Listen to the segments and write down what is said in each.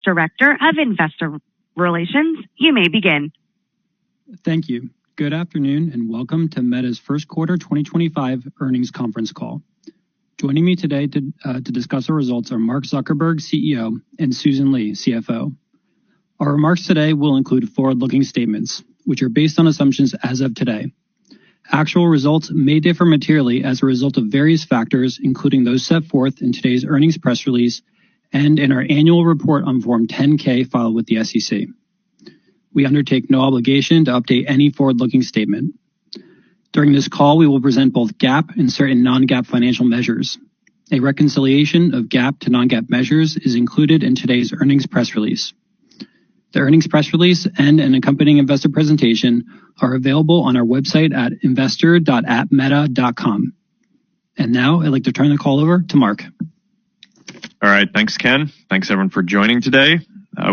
Director of Investor Relations. You may begin. Thank you. Good afternoon and welcome to Meta's first quarter 2025 earnings conference call. Joining me today to discuss our results are Mark Zuckerberg, CEO, and Susan Li, CFO. Our remarks today will include forward-looking statements, which are based on assumptions as of today. Actual results may differ materially as a result of various factors, including those set forth in today's earnings press release and in our annual report on Form 10-K filed with the SEC. We undertake no obligation to update any forward-looking statement. During this call, we will present both GAAP and certain non-GAAP financial measures. A reconciliation of GAAP to non-GAAP measures is included in today's earnings press release. The earnings press release and an accompanying investor presentation are available on our website at investor.meta.com. And now I'd like to turn the call over to Mark. All right. Thanks, Ken. Thanks, everyone, for joining today.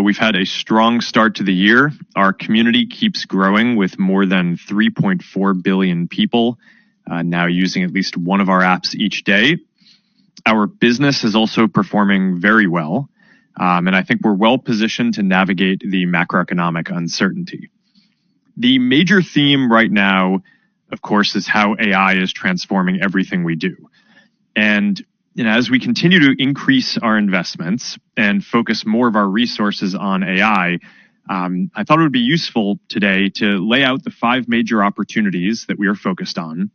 We've had a strong start to the year. Our community keeps growing with more than 3.4 billion people now using at least one of our apps each day. Our business is also performing very well, and I think we're well positioned to navigate the macroeconomic uncertainty. The major theme right now, of course, is how AI is transforming everything we do. And as we continue to increase our investments and focus more of our resources on AI, I thought it would be useful today to lay out the 5 major opportunities that we are focused on.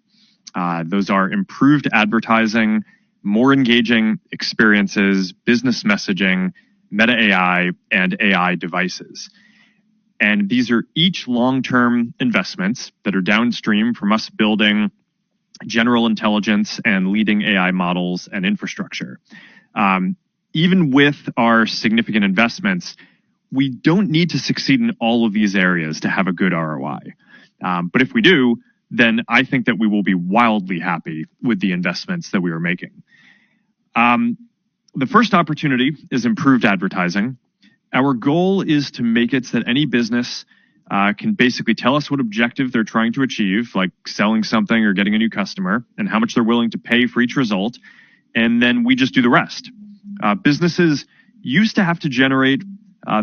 Those are improved advertising, more engaging experiences, business messaging, Meta AI, and AI devices. And these are each long-term investments that are downstream from us building general intelligence and leading AI models and infrastructure. Even with our significant investments, we don't need to succeed in all of these areas to have a good ROI. But if we do, then I think that we will be wildly happy with the investments that we are making. The first opportunity is improved advertising. Our goal is to make it so that any business can basically tell us what objective they're trying to achieve, like selling something or getting a new customer, and how much they're willing to pay for each result. And then we just do the rest. Businesses used to have to generate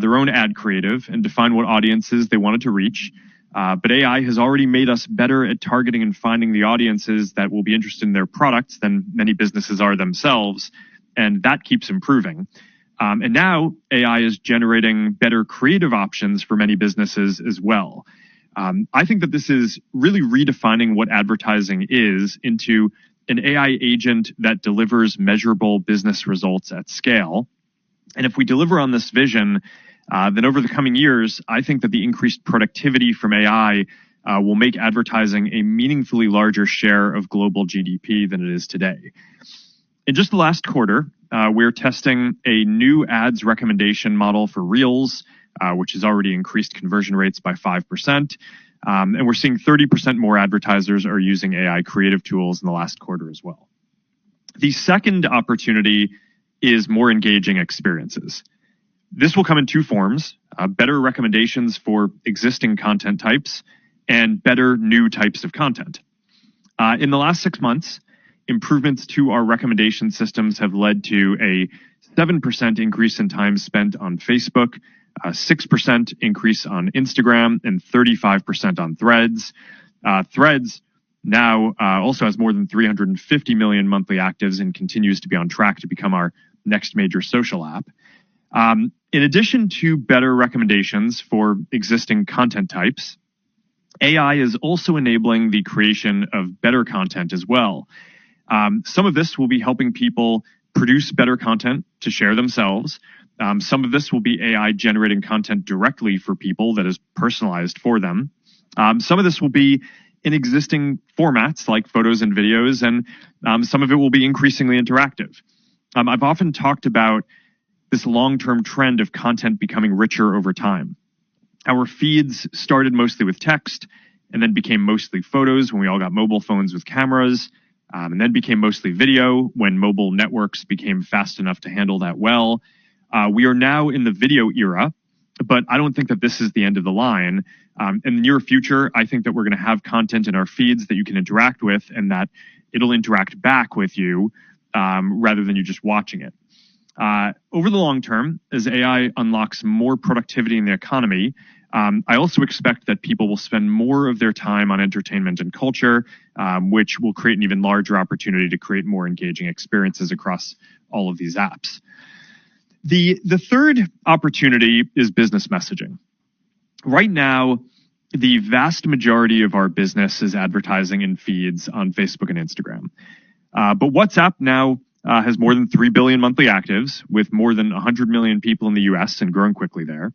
their own ad creative and define what audiences they wanted to reach. But AI has already made us better at targeting and finding the audiences that will be interested in their products than many businesses are themselves. And that keeps improving. And now AI is generating better creative options for many businesses as well. I think that this is really redefining what advertising is into an AI agent that delivers measurable business results at scale. And if we deliver on this vision, then over the coming years, I think that the increased productivity from AI will make advertising a meaningfully larger share of global GDP than it is today. In just the last quarter, we're testing a new ads recommendation model for Reels, which has already increased conversion rates by 5%. And we're seeing 30% more advertisers are using AI creative tools in the last quarter as well. The second opportunity is more engaging experiences. This will come in 2 forms: better recommendations for existing content types and better new types of content. In the last 6 months, improvements to our recommendation systems have led to a 7% increase in time spent on Facebook, a 6% increase on Instagram, and 35% on Threads. Threads now also has more than 350 million monthly actives and continues to be on track to become our next major social app. In addition to better recommendations for existing content types, AI is also enabling the creation of better content as well. Some of this will be helping people produce better content to share themselves. Some of this will be AI generating content directly for people that is personalized for them. Some of this will be in existing formats like photos and videos, and some of it will be increasingly interactive. I've often talked about this long-term trend of content becoming richer over time. Our feeds started mostly with text and then became mostly photos when we all got mobile phones with cameras. And then became mostly video when mobile networks became fast enough to handle that well. We are now in the video era, but I don't think that this is the end of the line. In the near future, I think that we're going to have content in our feeds that you can interact with and that it'll interact back with you rather than you just watching it. Over the long term, as AI unlocks more productivity in the economy, I also expect that people will spend more of their time on entertainment and culture, which will create an even larger opportunity to create more engaging experiences across all of these apps. The third opportunity is business messaging. Right now, the vast majority of our business is advertising in feeds on Facebook and Instagram. But WhatsApp now has more than 3 billion monthly actives, with more than 100 million people in the US and growing quickly there.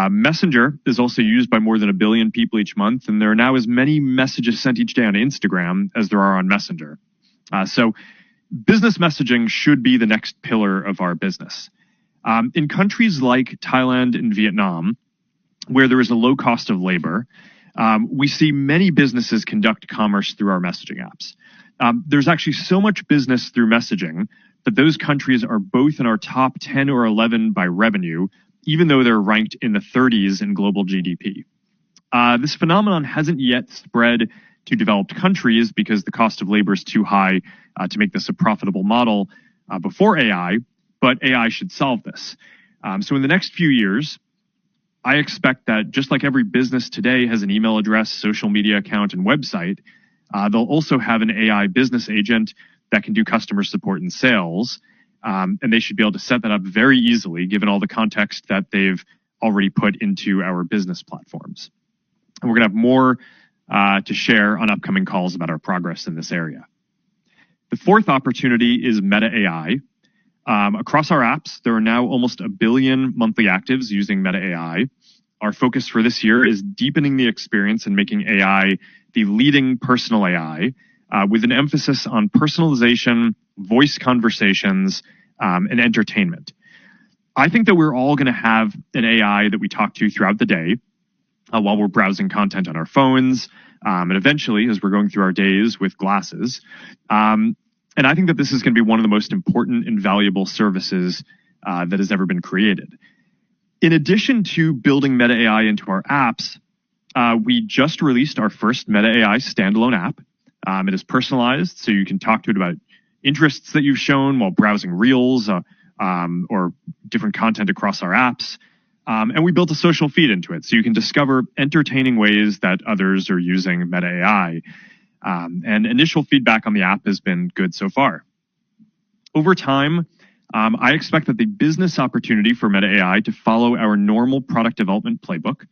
Messenger is also used by more than 1 billion people each month, and there are now as many messages sent each day on Instagram as there are on Messenger. So business messaging should be the next pillar of our business. In countries like Thailand and Vietnam, where there is a low cost of labor, we see many businesses conduct commerce through our messaging apps. There's actually so much business through messaging that those countries are both in our top 10 or 11 by revenue, even though they're ranked in the 30s in global GDP. This phenomenon hasn't yet spread to developed countries because the cost of labor is too high to make this a profitable model before AI, but AI should solve this. So in the next few years, I expect that just like every business today has an email address, social media account, and website, they'll also have an AI business agent that can do customer support and sales. And they should be able to set that up very easily, given all the context that they've already put into our business platforms. And we're going to have more to share on upcoming calls about our progress in this area. The fourth opportunity is Meta AI. Across our apps, there are now almost 1 billion monthly actives using Meta AI. Our focus for this year is deepening the experience and making AI the leading personal AI, with an emphasis on personalization, voice conversations, and entertainment. I think that we're all going to have an AI that we talk to throughout the day while we're browsing content on our phones, and eventually as we're going through our days with glasses. And I think that this is going to be one of the most important and valuable services that has ever been created. In addition to building Meta AI into our apps, we just released our first Meta AI standalone app. It is personalized, so you can talk to it about interests that you've shown while browsing Reels or different content across our apps. And we built a social feed into it, so you can discover entertaining ways that others are using Meta AI. And initial feedback on the app has been good so far. Over time, I expect that the business opportunity for Meta AI to follow our normal product development playbook.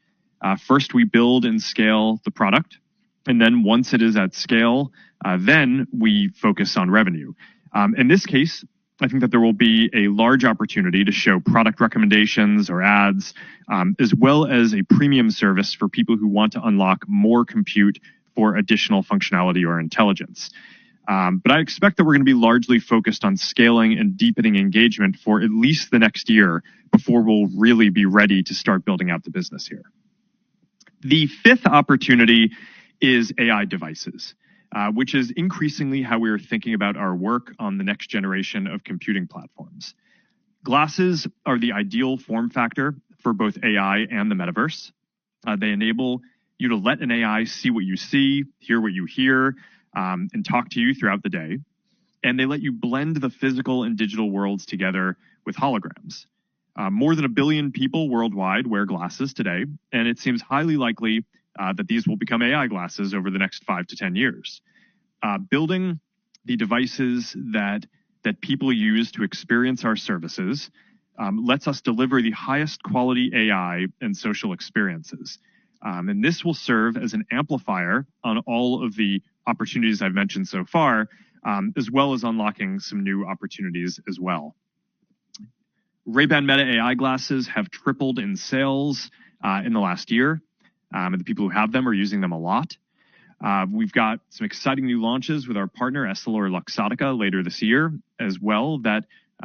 First, we build and scale the product. And then once it is at scale, then we focus on revenue. In this case, I think that there will be a large opportunity to show product recommendations or ads, as well as a premium service for people who want to unlock more compute for additional functionality or intelligence. But I expect that we're going to be largely focused on scaling and deepening engagement for at least the next year before we'll really be ready to start building out the business here. The fifth opportunity is AI devices, which is increasingly how we're thinking about our work on the next generation of computing platforms. Glasses are the ideal form factor for both AI and the metaverse. They enable you to let an AI see what you see, hear what you hear, and talk to you throughout the day. And they let you blend the physical and digital worlds together with holograms. More than 1 billion people worldwide wear glasses today, and it seems highly likely that these will become AI glasses over the next 5 to 10 years. Building the devices that people use to experience our services lets us deliver the highest quality AI and social experiences. And this will serve as an amplifier on all of the opportunities I've mentioned so far, as well as unlocking some new opportunities as well. Ray-Ban Meta AI glasses have tripled in sales in the last year, and the people who have them are using them a lot. We've got some exciting new launches with our partner EssilorLuxottica later this year as well that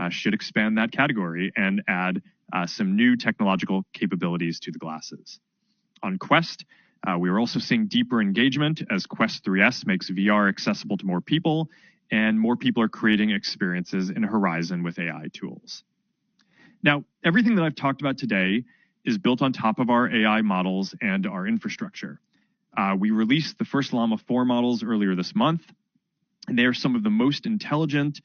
should expand that category and add some new technological capabilities to the glasses. On Quest, we are also seeing deeper engagement as Quest 3S makes VR accessible to more people, and more people are creating experiences in Horizon with AI tools. Now, everything that I've talked about today is built on top of our AI models and our infrastructure. We released the first Llama 4 models earlier this month, and they are some of the most intelligent,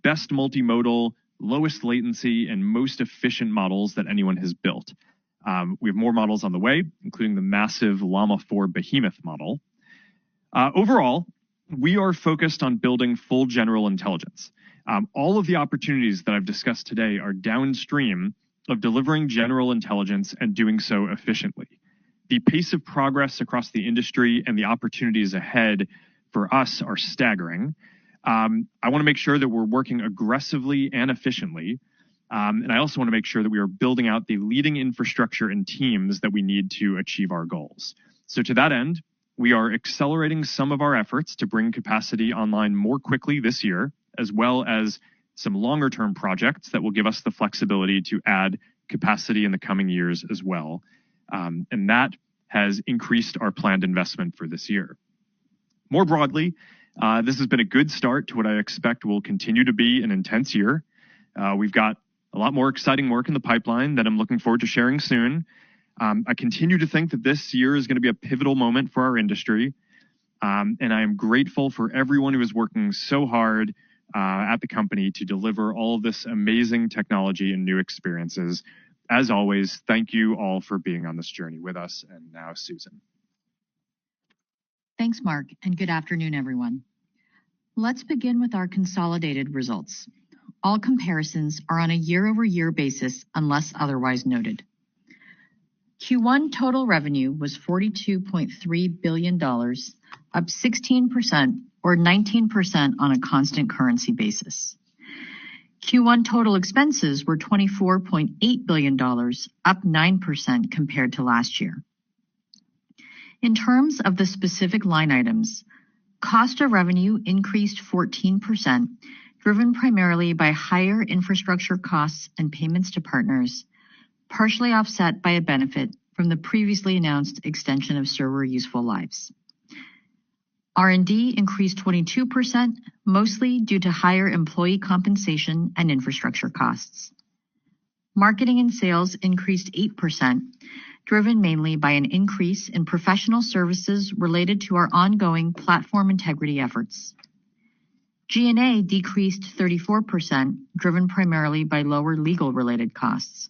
best multimodal, lowest latency, and most efficient models that anyone has built. We have more models on the way, including the massive Llama 4 Behemoth model. Overall, we are focused on building full general intelligence. All of the opportunities that I've discussed today are downstream of delivering general intelligence and doing so efficiently. The pace of progress across the industry and the opportunities ahead for us are staggering. I want to make sure that we're working aggressively and efficiently. And I also want to make sure that we are building out the leading infrastructure and teams that we need to achieve our goals. So to that end, we are accelerating some of our efforts to bring capacity online more quickly this year, as well as some longer-term projects that will give us the flexibility to add capacity in the coming years as well. And that has increased our planned investment for this year. More broadly, this has been a good start to what I expect will continue to be an intense year. We've got a lot more exciting work in the pipeline that I'm looking forward to sharing soon. I continue to think that this year is going to be a pivotal moment for our industry. And I am grateful for everyone who is working so hard at the company to deliver all of this amazing technology and new experiences. As always, thank you all for being on this journey with us. And now, Susan. Thanks, Mark, and good afternoon, everyone. Let's begin with our consolidated results. All comparisons are on a year-over-year basis unless otherwise noted. Q1 total revenue was $42.3 billion, up 16% or 19% on a constant currency basis. Q1 total expenses were $24.8 billion, up 9% compared to last year. In terms of the specific line items, cost of revenue increased 14%, driven primarily by higher infrastructure costs and payments to partners, partially offset by a benefit from the previously announced extension of server useful lives. R&D increased 22%, mostly due to higher employee compensation and infrastructure costs. Marketing and sales increased 8%, driven mainly by an increase in professional services related to our ongoing platform integrity efforts. G&A decreased 34%, driven primarily by lower legal-related costs.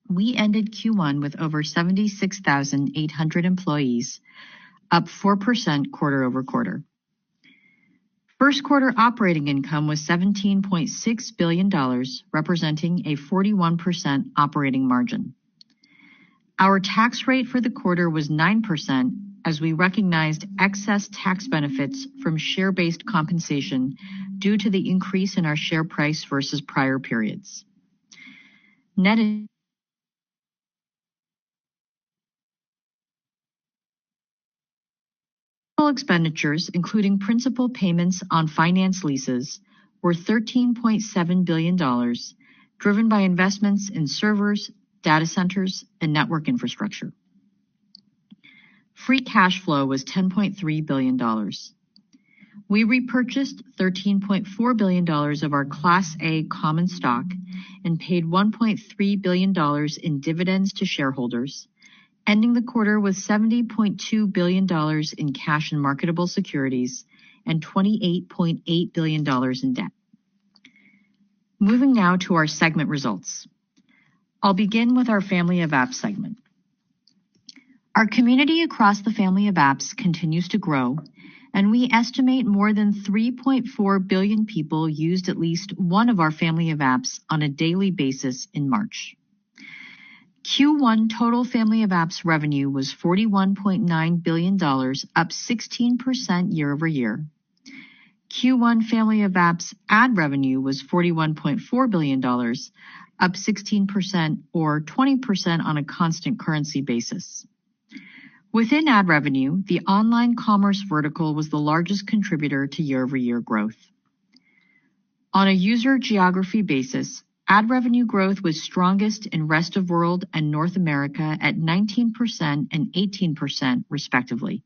We ended Q1 with over 76,800 employees, up 4% quarter over quarter. First quarter operating income was $17.6 billion, representing a 41% operating margin. Our tax rate for the quarter was 9%, as we recognized excess tax benefits from share-based compensation due to the increase in our share price versus prior periods. Net expenditures, including principal payments on finance leases, were $13.7 billion, driven by investments in servers, data centers, and network infrastructure. Free cash flow was $10.3 billion. We repurchased $13.4 billion of our Class A common stock and paid $1.3 billion in dividends to shareholders, ending the quarter with $70.2 billion in cash and marketable securities and $28.8 billion in debt. Moving now to our segment results. I'll begin with our Family of Apps segment. Our community across the Family of Apps continues to grow, and we estimate more than 3.4 billion people used at least one of our Family of Apps on a daily basis in March. Q1 total Family of Apps revenue was $41.9 billion, up 16% year over year. Q1 Family of Apps ad revenue was $41.4 billion, up 16% or 20% on a constant currency basis. Within ad revenue, the online commerce vertical was the largest contributor to year-over-year growth. On a user geography basis, ad revenue growth was strongest in Rest of World and North America at 19% and 18%, respectively.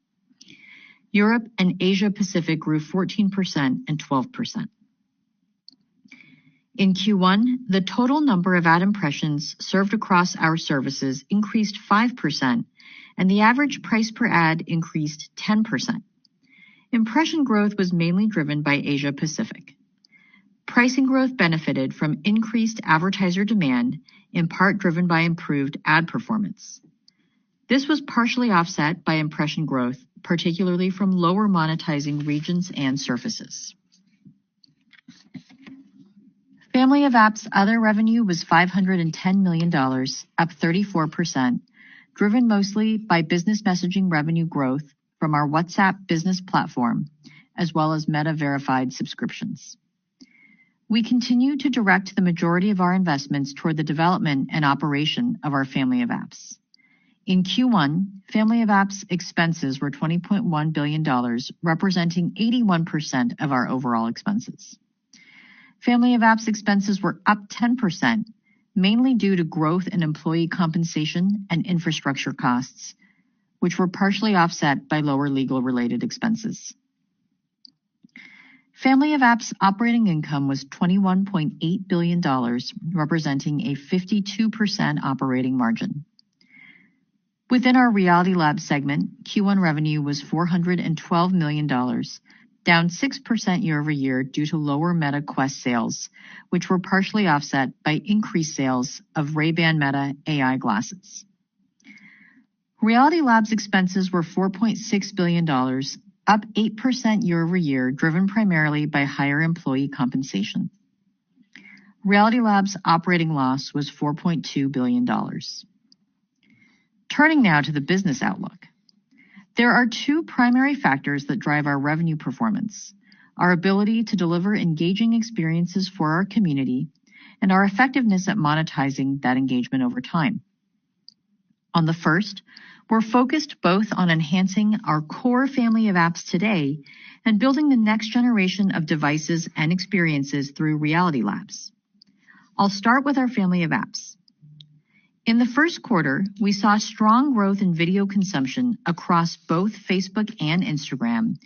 Europe and Asia Pacific grew 14% and 12%. In Q1, the total number of ad impressions served across our services increased 5%, and the average price per ad increased 10%. Impression growth was mainly driven by Asia Pacific. pricing growth benefited from increased advertiser demand, in part driven by improved ad performance. This was partially offset by impression growth, particularly from lower monetizing regions and surfaces. Family of Apps other revenue was $510 million, up 34%, driven mostly by business messaging revenue growth from our WhatsApp business platform, as well as Meta Verified subscriptions. We continue to direct the majority of our investments toward the development and operation of our Family of Apps. In Q1, Family of Apps expenses were $20.1 billion, representing 81% of our overall expenses. Family of Apps expenses were up 10%, mainly due to growth in employee compensation and infrastructure costs, which were partially offset by lower legal-related expenses. Family of Apps operating income was $21.8 billion, representing a 52% operating margin. Within our Reality Labs segment, Q1 revenue was $412 million, down 6% year over year due to lower Meta Quest sales, which were partially offset by increased sales of Ray-Ban Meta AI glasses. Reality Labs expenses were $4.6 billion, up 8% year over year, driven primarily by higher employee compensation. Reality Labs operating loss was $4.2 billion. Turning now to the business outlook. There are two primary factors that drive our revenue performance: our ability to deliver engaging experiences for our community and our effectiveness at monetizing that engagement over time. On the first, we're focused both on enhancing our core Family of Apps today and building the next generation of devices and experiences through Reality Labs. I'll start with our Family of Apps. In the first quarter, we saw strong growth in video consumption across both Facebook and Instagram,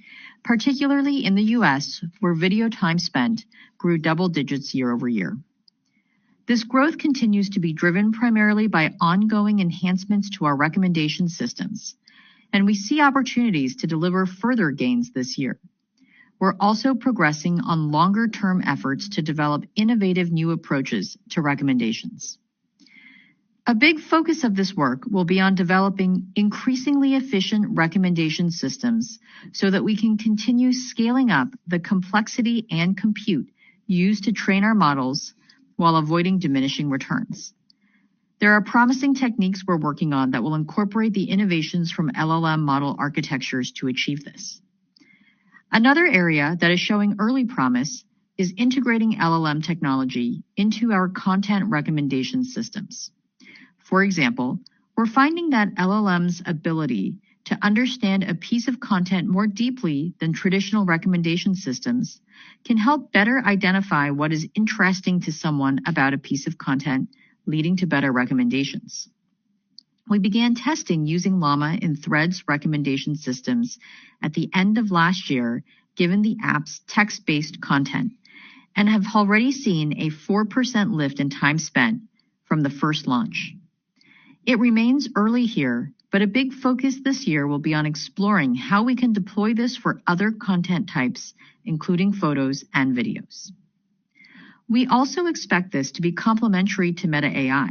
particularly in the US, where video time spent grew double digits year over year. This growth continues to be driven primarily by ongoing enhancements to our recommendation systems, and we see opportunities to deliver further gains this year. We're also progressing on longer-term efforts to develop innovative new approaches to recommendations. A big focus of this work will be on developing increasingly efficient recommendation systems so that we can continue scaling up the complexity and compute used to train our models while avoiding diminishing returns. There are promising techniques we're working on that will incorporate the innovations from LLM model architectures to achieve this. Another area that is showing early promise is integrating LLM technology into our content recommendation systems. For example, we're finding that LLM's ability to understand a piece of content more deeply than traditional recommendation systems can help better identify what is interesting to someone about a piece of content, leading to better recommendations. We began testing using Llama in Threads recommendation systems at the end of last year, given the app's text-based content, and have already seen a 4% lift in time spent from the first launch. It remains early here, but a big focus this year will be on exploring how we can deploy this for other content types, including photos and videos. We also expect this to be complementary to Meta AI,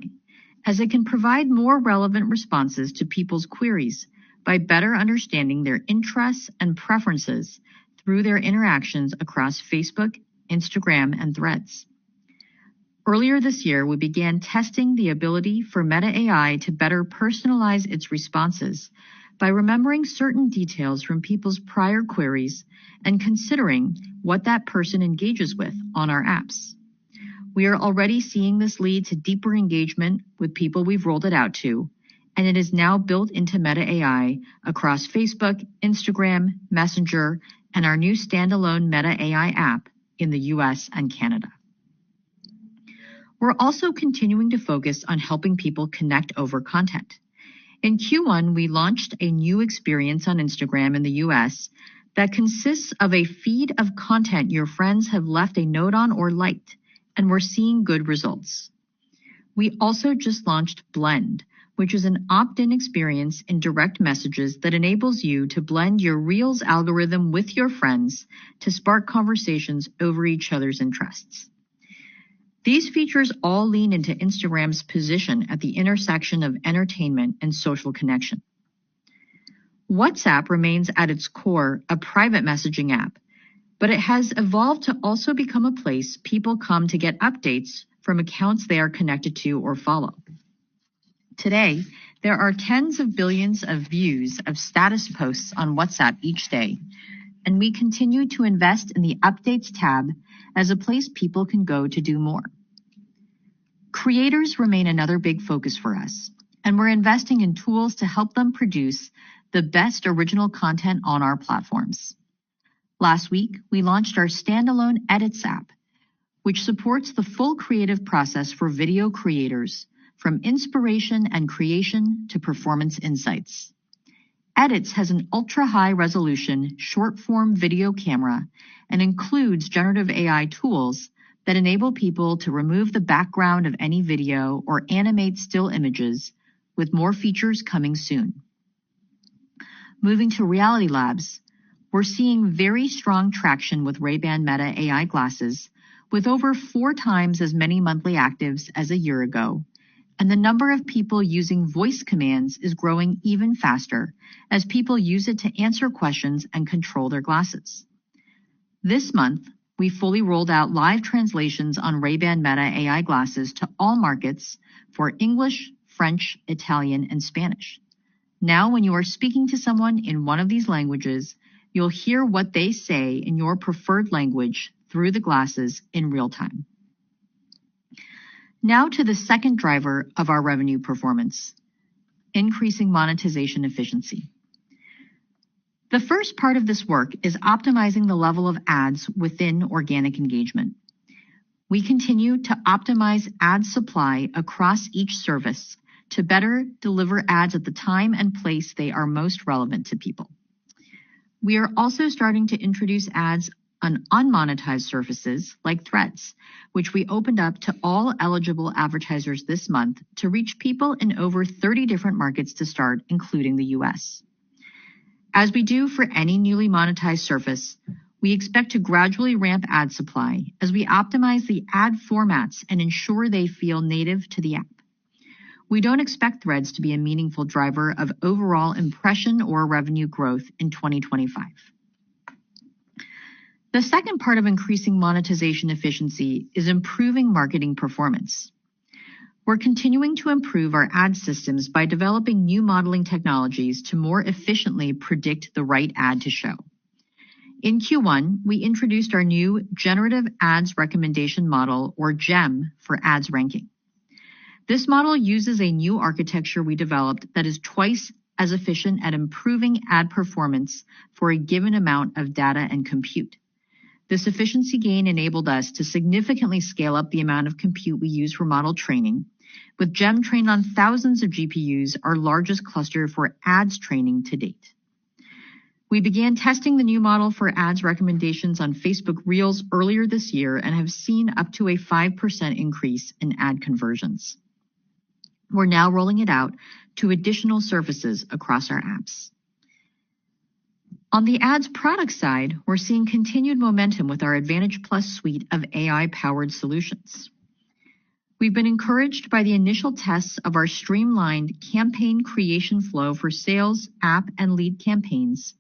as it can provide more relevant responses to people's queries by better understanding their interests and preferences through their interactions across Facebook, Instagram, and Threads. Earlier this year, we began testing the ability for Meta AI to better personalize its responses by remembering certain details from people's prior queries and considering what that person engages with on our apps. We are already seeing this lead to deeper engagement with people we've rolled it out to, and it is now built into Meta AI across Facebook, Instagram, Messenger, and our new standalone Meta AI app in the US and Canada. We're also continuing to focus on helping people connect over content. In Q1, we launched a new experience on Instagram in the US that consists of a feed of content your friends have left a note on or liked, and we're seeing good results. We also just launched Blend, which is an opt-in experience in direct messages that enables you to blend your Reels algorithm with your friends to spark conversations over each other's interests. These features all lean into Instagram's position at the intersection of entertainment and social connection. WhatsApp remains at its core a private messaging app, but it has evolved to also become a place people come to get updates from accounts they are connected to or follow. Today, there are tens of billions of views of status posts on WhatsApp each day, and we continue to invest in the Updates tab as a place people can go to do more. Creators remain another big focus for us, and we're investing in tools to help them produce the best original content on our platforms. Last week, we launched our standalone Edits app, which supports the full creative process for video creators, from inspiration and creation to performance insights. Edits has an ultra-high resolution short-form video camera and includes generative AI tools that enable people to remove the background of any video or animate still images, with more features coming soon. Moving to Reality Labs, we're seeing very strong traction with Ray-Ban Meta AI glasses, with over 4 times as many monthly actives as a year ago, and the number of people using voice commands is growing even faster as people use it to answer questions and control their glasses. This month, we fully rolled out live translations on Ray-Ban Meta AI glasses to all markets for English, French, Italian, and Spanish. Now, when you are speaking to someone in one of these languages, you'll hear what they say in your preferred language through the glasses in real time. Now to the second driver of our revenue performance, increasing monetization efficiency. The first part of this work is optimizing the level of ads within organic engagement. We continue to optimize ad supply across each service to better deliver ads at the time and place they are most relevant to people. We are also starting to introduce ads on unmonetized services like Threads, which we opened up to all eligible advertisers this month to reach people in over 30 different markets to start, including the US. As we do for any newly monetized service, we expect to gradually ramp ad supply as we optimize the ad formats and ensure they feel native to the app. We don't expect Threads to be a meaningful driver of overall impression or revenue growth in 2025. The second part of increasing monetization efficiency is improving marketing performance. We're continuing to improve our ad systems by developing new modeling technologies to more efficiently predict the right ad to show. In Q1, we introduced our new Generative Ads Recommendation Model, or GEM, for ads ranking. This model uses a new architecture we developed that is twice as efficient at improving ad performance for a given amount of data and compute. This efficiency gain enabled us to significantly scale up the amount of compute we use for model training, with GEM trained on thousands of GPUs, our largest cluster for ads training to date. We began testing the new model for ads recommendations on Facebook Reels earlier this year and have seen up to a 5% increase in ad conversions. We're now rolling it out to additional services across our apps. On the ads product side, we're seeing continued momentum with our Advantage Plus suite of AI-powered solutions. We've been encouraged by the initial tests of our streamlined campaign creation flow for sales, app, and lead campaigns,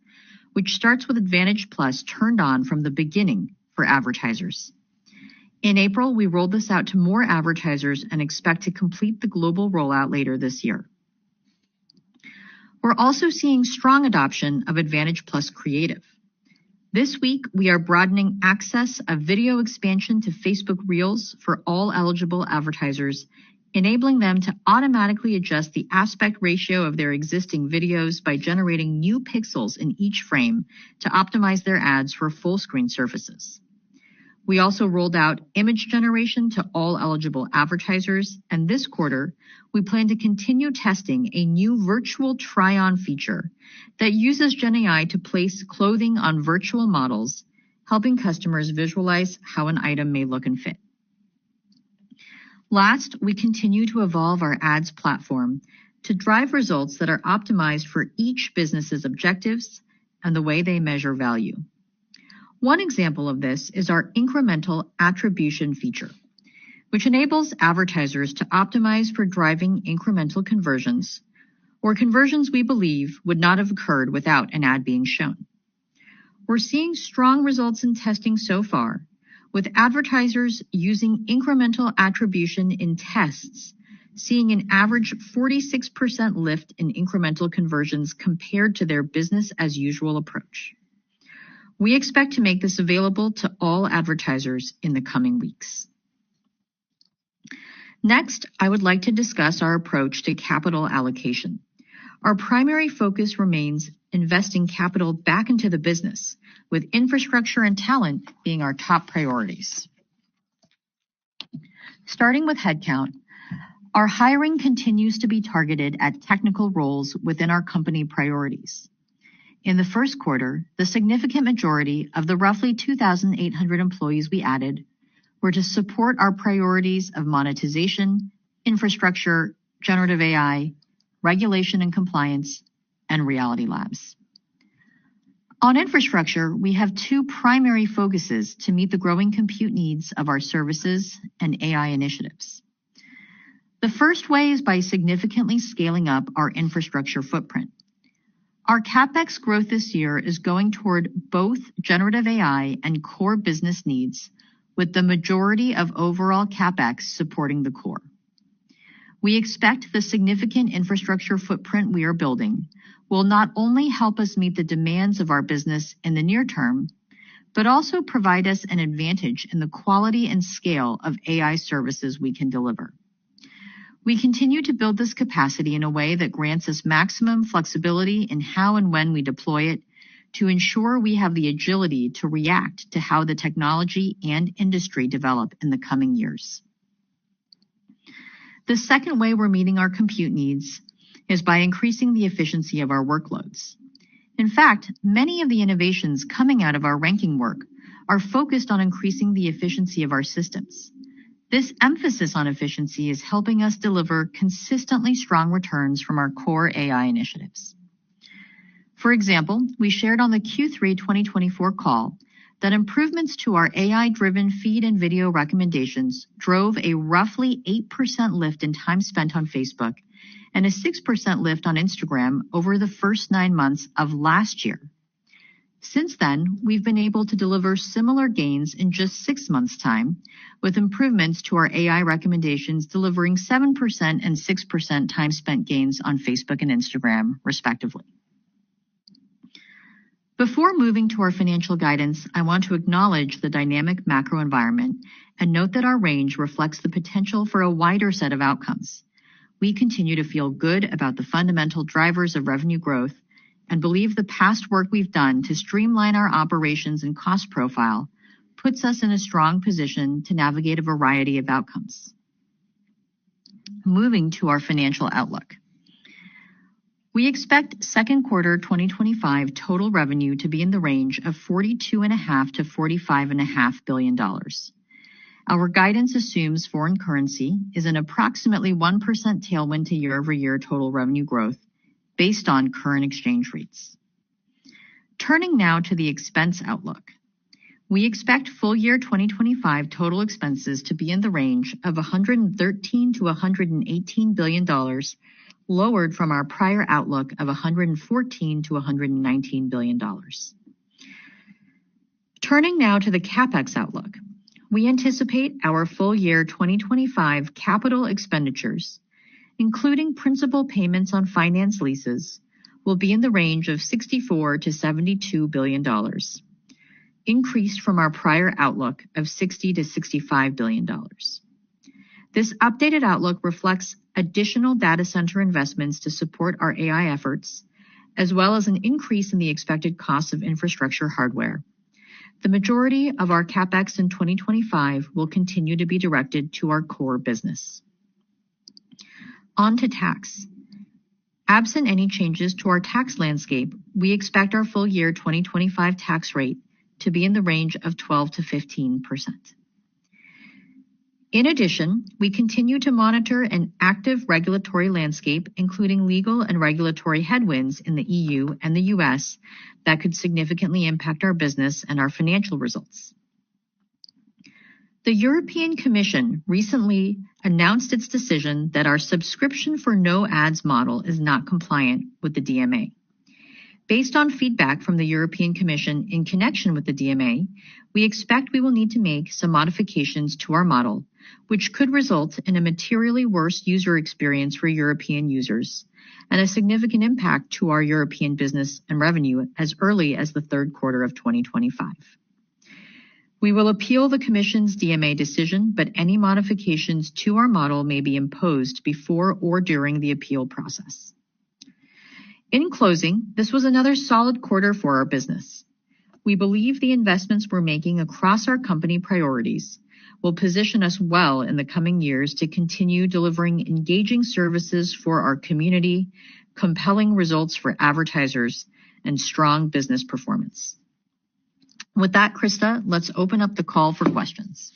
which starts with Advantage Plus turned on from the beginning for advertisers. In April, we rolled this out to more advertisers and expect to complete the global rollout later this year. We're also seeing strong adoption of Advantage Plus Creative. This week, we are broadening access of video expansion to Facebook Reels for all eligible advertisers, enabling them to automatically adjust the aspect ratio of their existing videos by generating new pixels in each frame to optimize their ads for full screen surfaces. We also rolled out image generation to all eligible advertisers, and this quarter, we plan to continue testing a new virtual try-on feature that uses GenAI to place clothing on virtual models, helping customers visualize how an item may look and fit. Last, we continue to evolve our ads platform to drive results that are optimized for each business's objectives and the way they measure value. One example of this is our incremental attribution feature. which enables advertisers to optimize for driving incremental conversions, or conversions we believe would not have occurred without an ad being shown. We're seeing strong results in testing so far, with advertisers using incremental attribution in tests, seeing an average 46% lift in incremental conversions compared to their business-as-usual approach. We expect to make this available to all advertisers in the coming weeks. Next, I would like to discuss our approach to capital allocation. Our primary focus remains investing capital back into the business, with infrastructure and talent being our top priorities. Starting with headcount, our hiring continues to be targeted at technical roles within our company priorities. In the first quarter, the significant majority of the roughly 2,800 employees we added were to support our priorities of monetization, infrastructure, generative AI, regulation and compliance, and Reality Labs. On infrastructure, we have two primary focuses to meet the growing compute needs of our services and AI initiatives. The first way is by significantly scaling up our infrastructure footprint. Our CapEx growth this year is going toward both generative AI and core business needs, with the majority of overall CapEx supporting the core. We expect the significant infrastructure footprint we are building will not only help us meet the demands of our business in the near term, but also provide us an advantage in the quality and scale of AI services we can deliver. We continue to build this capacity in a way that grants us maximum flexibility in how and when we deploy it to ensure we have the agility to react to how the technology and industry develop in the coming years. The second way we're meeting our compute needs is by increasing the efficiency of our workloads. In fact, many of the innovations coming out of our ranking work are focused on increasing the efficiency of our systems. This emphasis on efficiency is helping us deliver consistently strong returns from our core AI initiatives. For example, we shared on the Q3 2024 call that improvements to our AI-driven feed and video recommendations drove a roughly 8% lift in time spent on Facebook and a 6% lift on Instagram over the first 9 months of last year. Since then, we've been able to deliver similar gains in just 6 months' time, with improvements to our AI recommendations delivering 7% and 6% time spent gains on Facebook and Instagram, respectively. Before moving to our financial guidance, I want to acknowledge the dynamic macro environment and note that our range reflects the potential for a wider set of outcomes. We continue to feel good about the fundamental drivers of revenue growth and believe the past work we've done to streamline our operations and cost profile puts us in a strong position to navigate a variety of outcomes. Moving to our financial outlook. We expect second quarter 2025 total revenue to be in the range of $42.5 to $45.5 billion. Our guidance assumes foreign currency is an approximately 1% tailwind to year-over-year total revenue growth based on current exchange rates. Turning now to the expense outlook. We expect full year 2025 total expenses to be in the range of $113 to $118 billion, lowered from our prior outlook of $114 to $119 billion. Turning now to the CapEx outlook. We anticipate our full year 2025 capital expenditures, including principal payments on finance leases, will be in the range of $64 to $72 billion, increased from our prior outlook of $60 to $65 billion. This updated outlook reflects additional data center investments to support our AI efforts, as well as an increase in the expected cost of infrastructure hardware. The majority of our CapEx in 2025 will continue to be directed to our core business. On to tax. Absent any changes to our tax landscape, we expect our full year 2025 tax rate to be in the range of 12 to 15%. In addition, we continue to monitor an active regulatory landscape, including legal and regulatory headwinds in the EU and the US that could significantly impact our business and our financial results. The European Commission recently announced its decision that our subscription for no ads model is not compliant with the DMA. Based on feedback from the European Commission in connection with the DMA, we expect we will need to make some modifications to our model, which could result in a materially worse user experience for European users and a significant impact to our European business and revenue as early as the third quarter of 2025. We will appeal the Commission's DMA decision, but any modifications to our model may be imposed before or during the appeal process. In closing, this was another solid quarter for our business. We believe the investments we're making across our company priorities will position us well in the coming years to continue delivering engaging services for our community, compelling results for advertisers, and strong business performance. With that, Krista, let's open up the call for questions.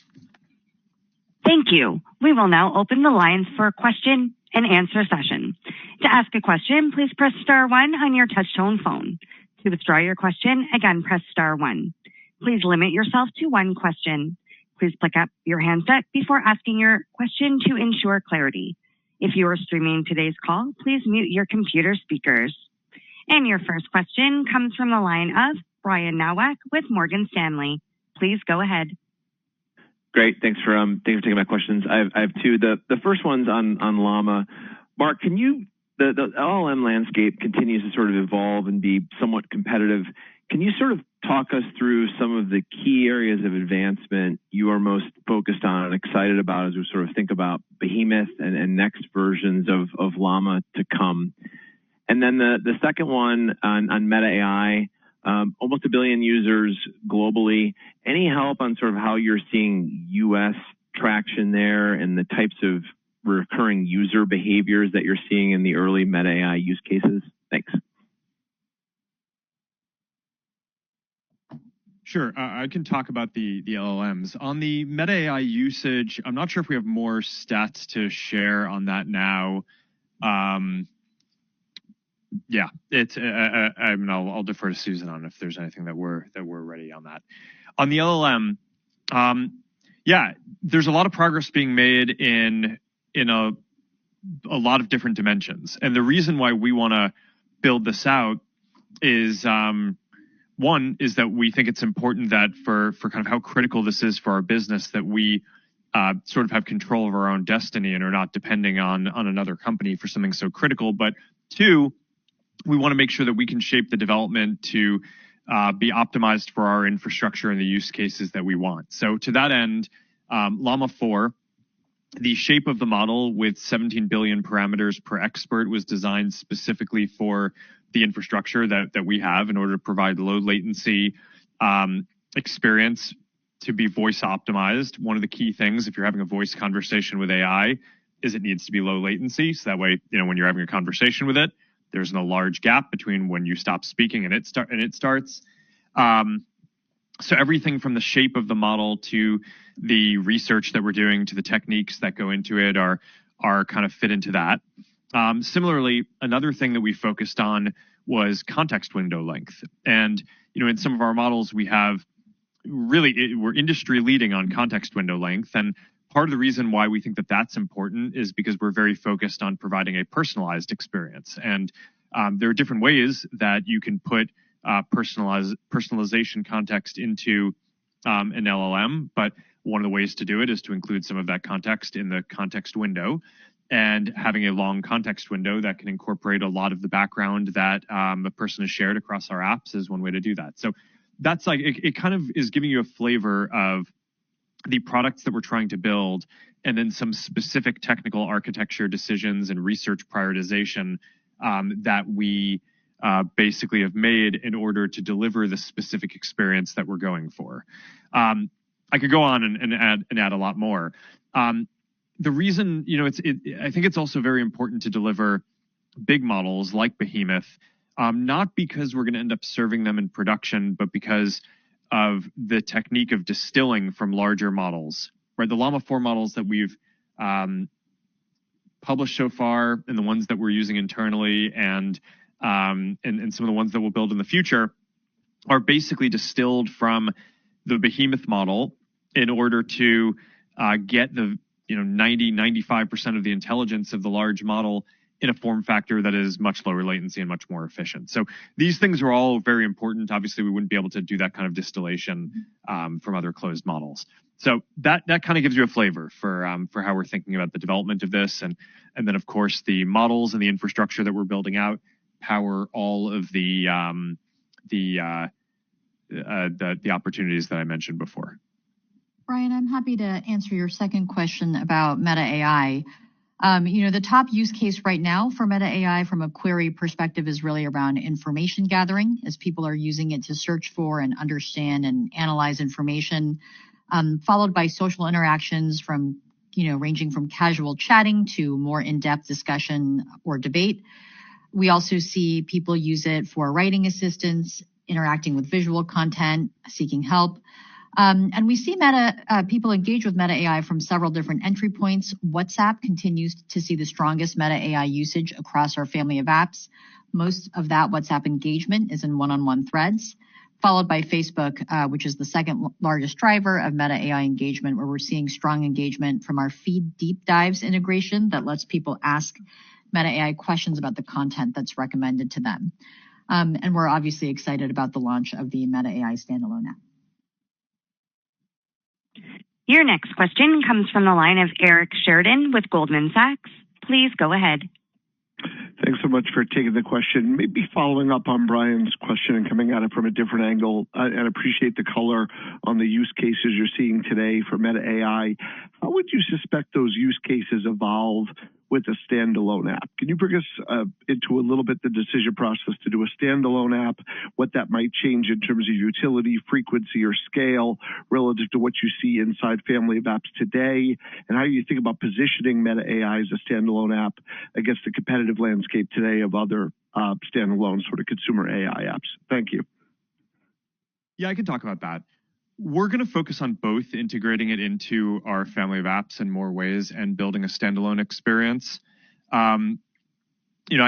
Thank you. We will now open the lines for a question and answer session. To ask a question, please press star 1 on your touch-tone phone. To withdraw your question, again, press star 1. Please limit yourself to one question. Please pick up your handset before asking your question to ensure clarity. If you are streaming today's call, please mute your computer speakers. And your first question comes from the line of Brian Nowak with Morgan Stanley. Please go ahead. Great. Thanks for taking my questions. I have two. The first one's on Llama. Mark, the LLM landscape continues to sort of evolve and be somewhat competitive. Can you sort of talk us through some of the key areas of advancement you are most focused on and excited about as we sort of think about Behemoth and next versions of Llama to come? And then the second one on Meta AI, almost 1 billion users globally. Any help on sort of how you're seeing U.S. traction there and the types of recurring user behaviors that you're seeing in the early Meta AI use cases? Thanks. Sure. I can talk about the LLMs. On the Meta AI usage, I'm not sure if we have more stats to share on that now. Yeah, I'll defer to Susan on if there's anything that we're ready on that. On the LLM, yeah, there's a lot of progress being made in a lot of different dimensions, and the reason why we want to build this out is one is that we think it's important that for kind of how critical this is for our business that we sort of have control of our own destiny and are not depending on another company for something so critical. But two, we want to make sure that we can shape the development to be optimized for our infrastructure and the use cases that we want. So to that end, Llama 4, the shape of the model with 17 billion parameters per expert was designed specifically for the infrastructure that we have in order to provide low latency experience to be voice optimized. One of the key things if you're having a voice conversation with AI is it needs to be low latency. So that way, when you're having a conversation with it, there's no large gap between when you stop speaking and it starts. So everything from the shape of the model to the research that we're doing to the techniques that go into it are kind of fit into that. Similarly, another thing that we focused on was context window length. And, in some of our models, we're industry leading on context window length. And part of the reason why we think that that's important is because we're very focused on providing a personalized experience. And there are different ways that you can put personalization context into an LLM, but one of the ways to do it is to include some of that context in the context window. And having a long context window that can incorporate a lot of the background that a person has shared across our apps is one way to do that. So that's like, it kind of is giving you a flavor of the products that we're trying to build, and then some specific technical architecture decisions and research prioritization that we basically have made in order to deliver the specific experience that we're going for. I could go on and add a lot more. The reason, I think it's also very important to deliver big models like Behemoth, not because we're going to end up serving them in production, but because of the technique of distilling from larger models, right? The Llama 4 models that we've published so far, and the ones that we're using internally, and some of the ones that we'll build in the future, are basically distilled from the Behemoth model in order to get the 90-95% of the intelligence of the large model in a form factor that is much lower latency and much more efficient. So these things are all very important. Obviously, we wouldn't be able to do that kind of distillation from other closed models. So that kind of gives you a flavor for how we're thinking about the development of this, and then of course the models and the infrastructure that we're building out power all of the opportunities that I mentioned before. Brian, I'm happy to answer your second question about Meta AI. The top use case right now for Meta AI from a query perspective is really around information gathering, as people are using it to search for and understand and analyze information, followed by social interactions from, ranging from casual chatting to more in-depth discussion or debate. We also see people use it for writing assistance, interacting with visual content, seeking help. And we see people engage with Meta AI from several different entry points. WhatsApp continues to see the strongest Meta AI usage across our family of apps. Most of that WhatsApp engagement is in one-on-one threads, followed by Facebook, which is the second largest driver of Meta AI engagement, where we're seeing strong engagement from our Feed Deep Dives integration that lets people ask Meta AI questions about the content that's recommended to them. And we're obviously excited about the launch of the Meta AI standalone app. Your next question comes from the line of Eric Sheridan with Goldman Sachs. Please go ahead. Thanks so much for taking the question. Maybe following up on Brian's question and coming at it from a different angle, and appreciate the color on the use cases you're seeing today for Meta AI. How would you suspect those use cases evolve with a standalone app? Can you bring us into a little bit the decision process to do a standalone app, what that might change in terms of utility, frequency, or scale relative to what you see inside family of apps today, and how you think about positioning Meta AI as a standalone app against the competitive landscape today of other standalone sort of consumer AI apps? Thank you. Yeah, I can talk about that. We're going to focus on both integrating it into our family of apps in more ways and building a standalone experience. I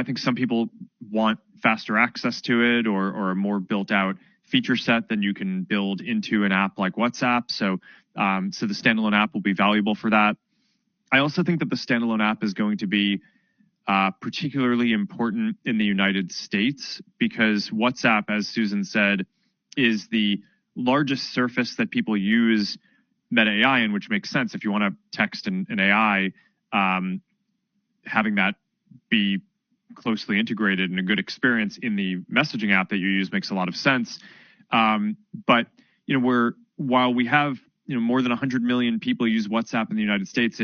think some people want faster access to it or a more built out feature set than you can build into an app like WhatsApp. So the standalone app will be valuable for that. I also think that the standalone app is going to be particularly important in the United States because WhatsApp, as Susan said, is the largest surface that people use Meta AI in, which makes sense. If you want to text an AI, having that be closely integrated and a good experience in the messaging app that you use makes a lot of sense. But while we have more than 100 million people use WhatsApp in the United States,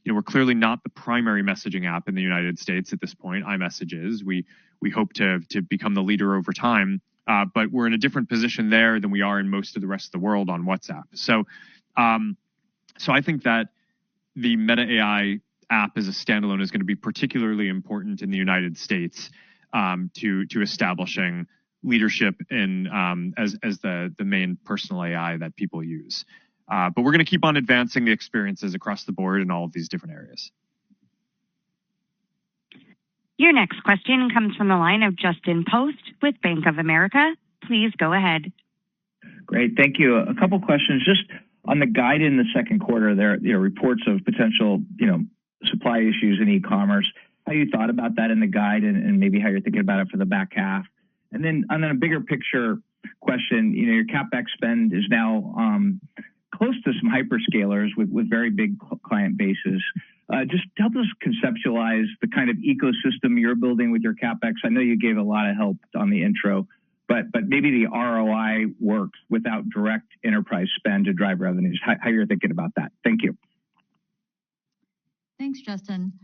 we're clearly not the primary messaging app in the United States at this point. iMessage is. We hope to become the leader over time. But we're in a different position there than we are in most of the rest of the world on WhatsApp. So I think that the Meta AI app as a standalone is going to be particularly important in the United States to establishing leadership in as the main personal AI that people use. But we're going to keep on advancing the experiences across the board in all of these different areas. Your next question comes from the line of Justin Post with Bank of America. Please go ahead. Great. Thank you. A couple questions. Just on the guide in the second quarter, there are reports of potential, supply issues in e-commerce. How you thought about that in the guide and maybe how you're thinking about it for the back half. And then a bigger picture question, your CapEx spend is now close to some hyperscalers with very big client bases. Just help us conceptualize the kind of ecosystem you're building with your CapEx. I know you gave a lot of help on the intro, but maybe the ROI works without direct enterprise spend to drive revenues. How you're thinking about that? Thank you. Thanks, Justin.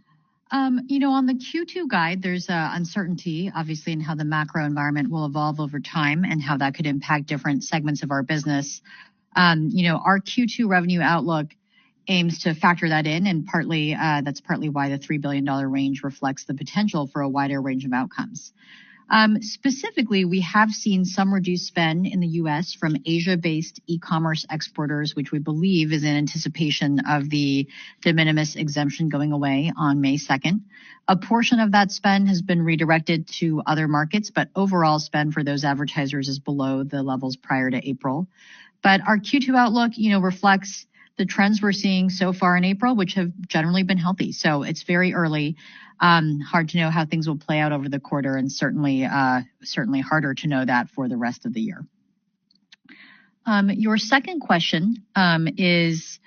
On the Q2 guide, there's uncertainty, obviously, in how the macro environment will evolve over time and how that could impact different segments of our business. Our Q2 revenue outlook aims to factor that in, and that's partly why the $3 billion range reflects the potential for a wider range of outcomes. Specifically, we have seen some reduced spend in the U.S. from Asia-based e-commerce exporters, which we believe is in anticipation of the de minimis exemption going away on May 2nd. A portion of that spend has been redirected to other markets, but overall spend for those advertisers is below the levels prior to April. But our Q2 outlook, reflects the trends we're seeing so far in April, which have generally been healthy. So it's very early. Hard to know how things will play out over the quarter, and certainly harder to know that for the rest of the year. Your second question is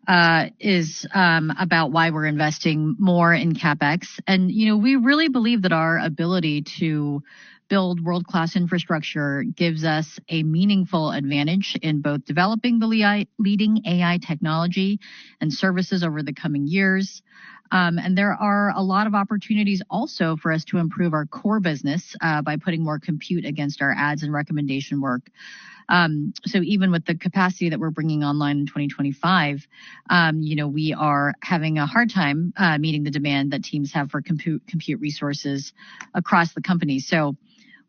about why we're investing more in CapEx. And, we really believe that our ability to build world-class infrastructure gives us a meaningful advantage in both developing the leading AI technology and services over the coming years. And there are a lot of opportunities also for us to improve our core business by putting more compute against our ads and recommendation work. So even with the capacity that we're bringing online in 2025, we are having a hard time meeting the demand that teams have for compute resources across the company. So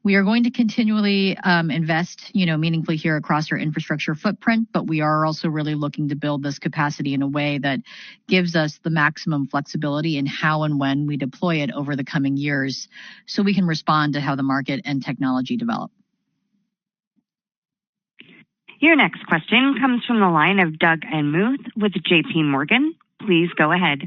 we are going to continually invest, meaningfully here across our infrastructure footprint, but we are also really looking to build this capacity in a way that gives us the maximum flexibility in how and when we deploy it over the coming years, so we can respond to how the market and technology develop. Your next question comes from the line of Doug Anmuth with JP Morgan. Please go ahead.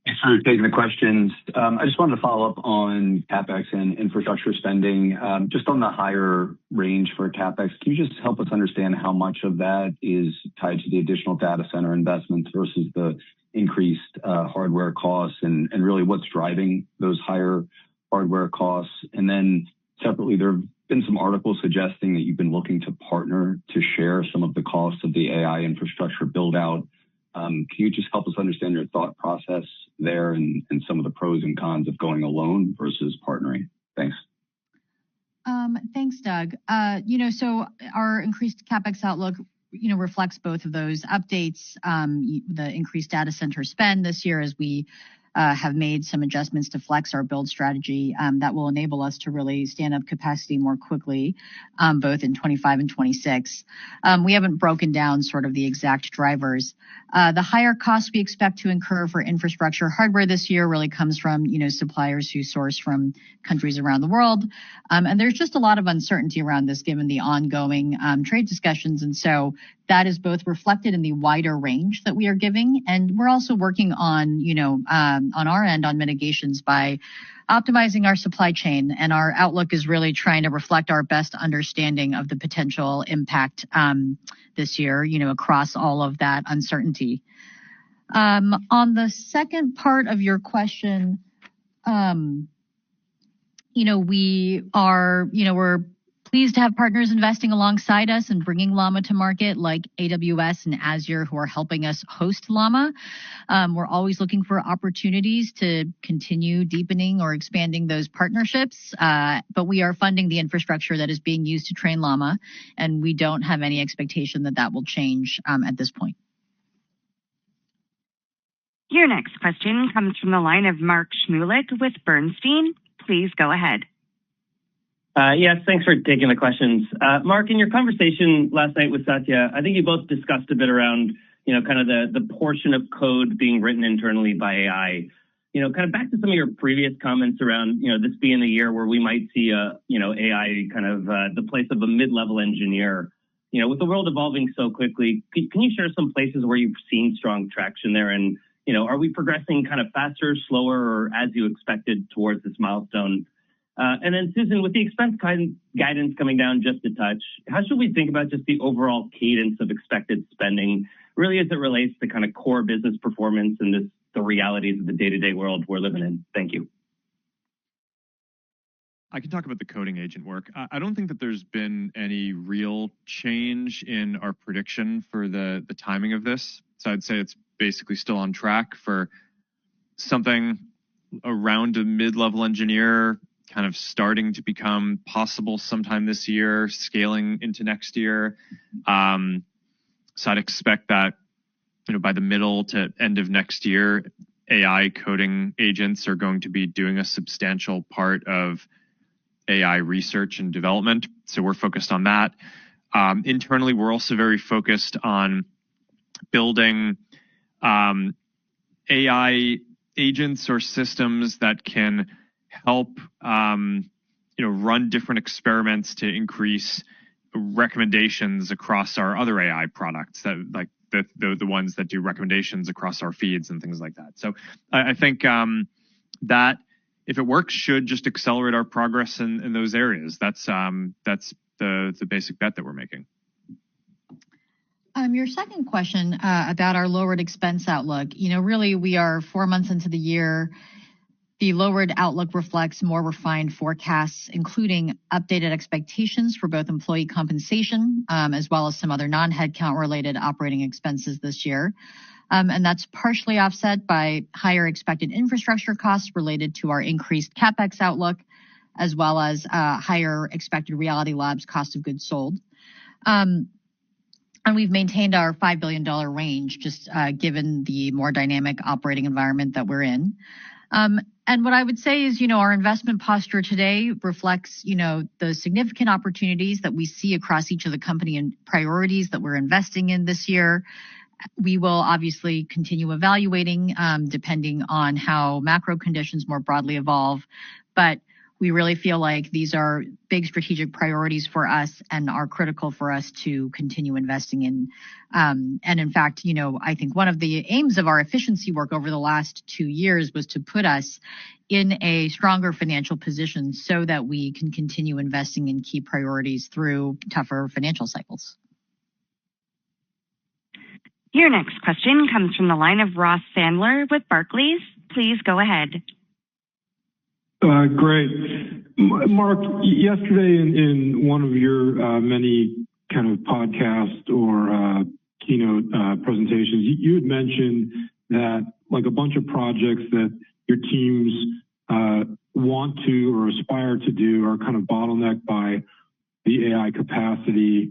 Thanks for taking the questions. I just wanted to follow up on CapEx and infrastructure spending. Just on the higher range for CapEx, can you just help us understand how much of that is tied to the additional data center investments versus the increased hardware costs, and really what's driving those higher hardware costs? And then separately, there have been some articles suggesting that you've been looking to partner to share some of the costs of the AI infrastructure build out. Can you just help us understand your thought process there and some of the pros and cons of going alone versus partnering? Thanks. Thanks, Doug. So our increased CapEx outlook, reflects both of those updates. The increased data center spend this year as we have made some adjustments to flex our build strategy that will enable us to really stand up capacity more quickly, both in 25 and 26. We haven't broken down sort of the exact drivers. The higher costs we expect to incur for infrastructure hardware this year really comes from, suppliers who source from countries around the world. And there's just a lot of uncertainty around this given the ongoing trade discussions. And so that is both reflected in the wider range that we are giving. And we're also working on, on our end on mitigations by optimizing our supply chain. And our outlook is really trying to reflect our best understanding of the potential impact this year, across all of that uncertainty. On the second part of your question, we are, we're pleased to have partners investing alongside us and bringing Llama to market, like AWS and Azure, who are helping us host Llama. We're always looking for opportunities to continue deepening or expanding those partnerships, but we are funding the infrastructure that is being used to train Llama, and we don't have any expectation that that will change at this point. Your next question comes from the line of Mark Shmulik with Bernstein. Please go ahead. Yes, thanks for taking the questions. Mark, in your conversation last night with Satya, I think you both discussed a bit around, kind of the portion of code being written internally by AI. Kind of back to some of your previous comments around, this being a year where we might see AI kind of the place of a mid-level engineer. With the world evolving so quickly, can you share some places where you've seen strong traction there? And, are we progressing kind of faster, slower, or as you expected towards this milestone? And then, Susan, with the expense guidance coming down just a touch, how should we think about just the overall cadence of expected spending, really as it relates to kind of core business performance and the realities of the day-to-day world we're living in? Thank you. I can talk about the coding agent work. I don't think that there's been any real change in our prediction for the timing of this. So I'd say it's basically still on track for something around a mid-level engineer kind of starting to become possible sometime this year, scaling into next year. So I'd expect that, by the middle to end of next year, AI coding agents are going to be doing a substantial part of AI research and development. So we're focused on that. Internally, we're also very focused on building AI agents or systems that can help, run different experiments to increase recommendations across our other AI products, that like the ones that do recommendations across our feeds and things like that. So I think that if it works, should just accelerate our progress in those areas. That's the basic bet that we're making. Your second question about our lowered expense outlook, really we are 4 months into the year. The lowered outlook reflects more refined forecasts, including updated expectations for both employee compensation as well as some other non-headcount related operating expenses this year. And that's partially offset by higher expected infrastructure costs related to our increased CapEx outlook, as well as higher expected Reality Labs cost of goods sold. And we've maintained our $5 billion range, just given the more dynamic operating environment that we're in. And what I would say is, our investment posture today reflects, the significant opportunities that we see across each of the company and priorities that we're investing in this year. We will obviously continue evaluating depending on how macro conditions more broadly evolve. But we really feel like these are big strategic priorities for us and are critical for us to continue investing in. And in fact, I think one of the aims of our efficiency work over the last 2 years was to put us in a stronger financial position so that we can continue investing in key priorities through tougher financial cycles. Your next question comes from the line of Ross Sandler with Barclays. Please go ahead. Great. Mark, yesterday in one of your many kind of podcast or keynote presentations, you had mentioned that like a bunch of projects that your teams want to or aspire to do are kind of bottlenecked by the AI capacity,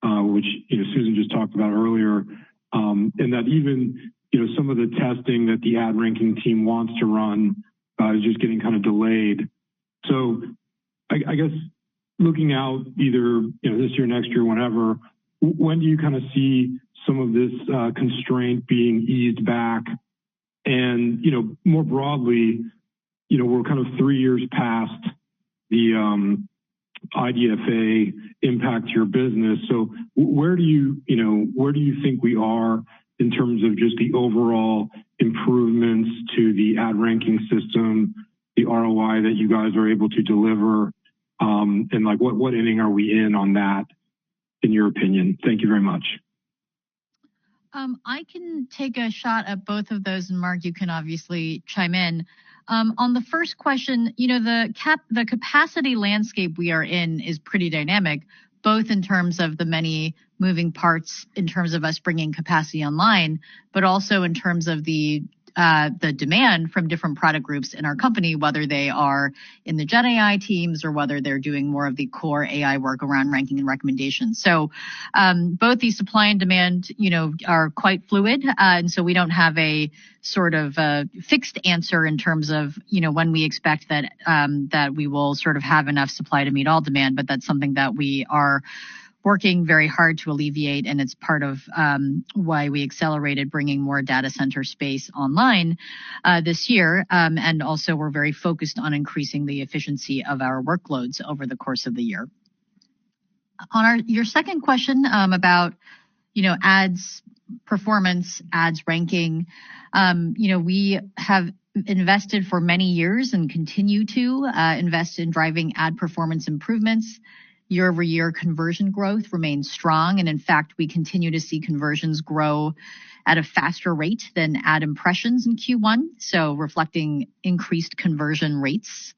which Susan just talked about earlier, and that even some of the testing that the ad ranking team wants to run is just getting kind of delayed. So I guess looking out either this year, next year, whenever, when do you kind of see some of this constraint being eased back? And more broadly, we're kind of 3 years past the IDFA impact to your business. So where do you think we are in terms of just the overall improvements to the ad ranking system, the ROI that you guys are able to deliver, and like what inning are we in on that, in your opinion? Thank you very much. I can take a shot at both of those, and Mark, you can obviously chime in. On the first question, the capacity landscape we are in is pretty dynamic, both in terms of the many moving parts in terms of us bringing capacity online, but also in terms of the demand from different product groups in our company, whether they are in the Gen AI teams or whether they're doing more of the core AI work around ranking and recommendations. So both the supply and demand, are quite fluid. And so we don't have a sort of fixed answer in terms of, when we expect that that we will sort of have enough supply to meet all demand. But that's something that we are working very hard to alleviate, and it's part of why we accelerated bringing more data center space online this year. And also we're very focused on increasing the efficiency of our workloads over the course of the year. On your second question about, ads performance, ads ranking, we have invested for many years and continue to invest in driving ad performance improvements. Year-over-year conversion growth remains strong. And in fact, we continue to see conversions grow at a faster rate than ad impressions in Q1, so reflecting increased conversion rates.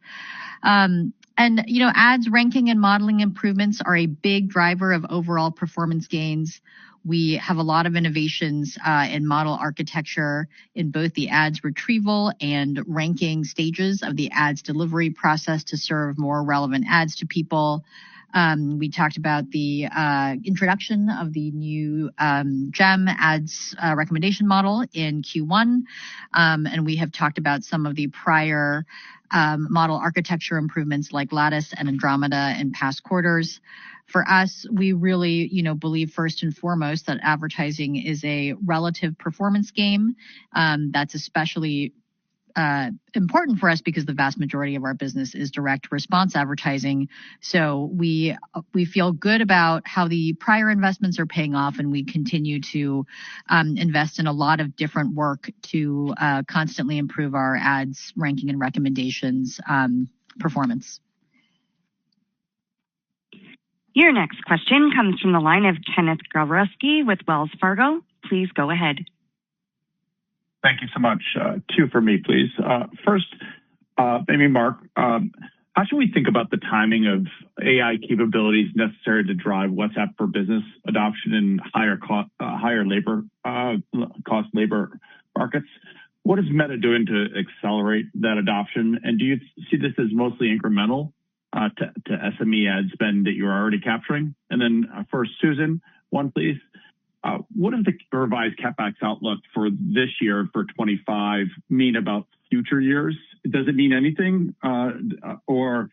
And ads ranking and modeling improvements are a big driver of overall performance gains. We have a lot of innovations in model architecture in both the ads retrieval and ranking stages of the ads delivery process to serve more relevant ads to people. We talked about the introduction of the new GEM ads recommendation model in Q1. And we have talked about some of the prior model architecture improvements like Lattice and Andromeda in past quarters. For us, we really, believe first and foremost that advertising is a relative performance game. That's especially important for us because the vast majority of our business is direct response advertising. So we feel good about how the prior investments are paying off, and we continue to invest in a lot of different work to constantly improve our ads ranking and recommendations performance. Your next question comes from the line of Kenneth Gawrowski with Wells Fargo. Please go ahead. Thank you so much. Two for me, please. First, maybe Mark, how should we think about the timing of AI capabilities necessary to drive WhatsApp for Business adoption in higher labor cost labor markets? What is Meta doing to accelerate that adoption? And do you see this as mostly incremental to SME ad spend that you're already capturing? And then for Susan, one please. What does the revised CapEx outlook for this year for 25 mean about future years? Does it mean anything? Or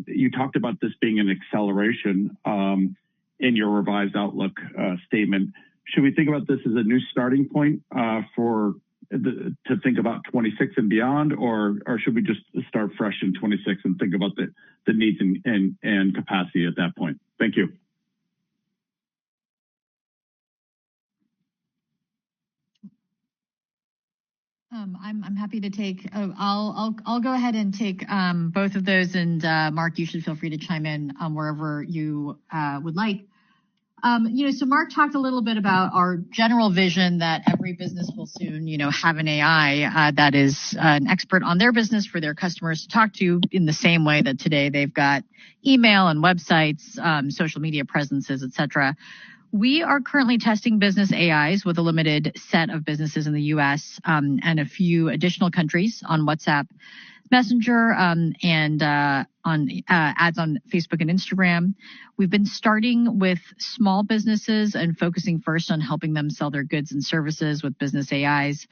you talked about this being an acceleration in your revised outlook statement. Should we think about this as a new starting point to think about 26 and beyond, or should we just start fresh in 26 and think about the needs and capacity at that point? Thank you. I'm happy to take. I'll go ahead and take both of those, and Mark, you should feel free to chime in wherever you would like. So Mark talked a little bit about our general vision that every business will soon, have an AI that is an expert on their business for their customers to talk to, in the same way that today they've got email and websites, social media presences, etc. We are currently testing business AIs with a limited set of businesses in the U.S. And a few additional countries on WhatsApp Messenger and on ads on Facebook and Instagram. We've been starting with small businesses and focusing first on helping them sell their goods and services with business AIs.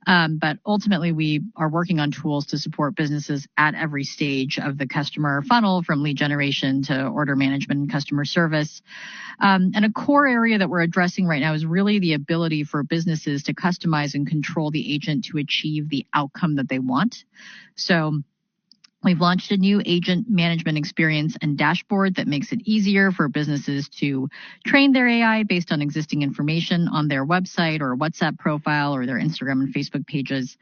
But ultimately, we are working on tools to support businesses at every stage of the customer funnel, from lead generation to order management and customer service. And a core area that we're addressing right now is really the ability for businesses to customize and control the agent to achieve the outcome that they want. So we've launched a new agent management experience and dashboard that makes it easier for businesses to train their AI based on existing information on their website or WhatsApp profile or their Instagram and Facebook pages.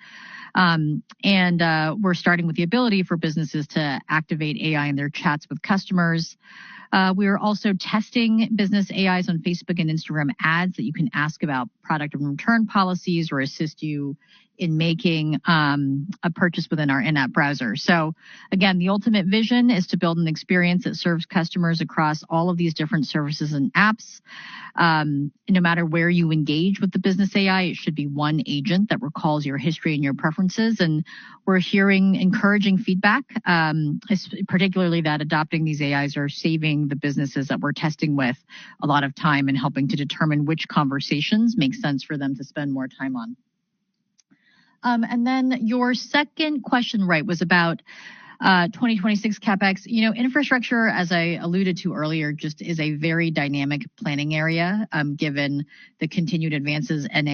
And we're starting with the ability for businesses to activate AI in their chats with customers. We are also testing business AIs on Facebook and Instagram ads that you can ask about product and return policies or assist you in making a purchase within our in-app browser. So again, the ultimate vision is to build an experience that serves customers across all of these different services and apps. No matter where you engage with the business AI, it should be one agent that recalls your history and your preferences. And we're hearing encouraging feedback, particularly that adopting these AIs are saving the businesses that we're testing with a lot of time and helping to determine which conversations make sense for them to spend more time on. And then your second question, right, was about 2026 CapEx. Infrastructure, as I alluded to earlier, just is a very dynamic planning area, given the continued advances in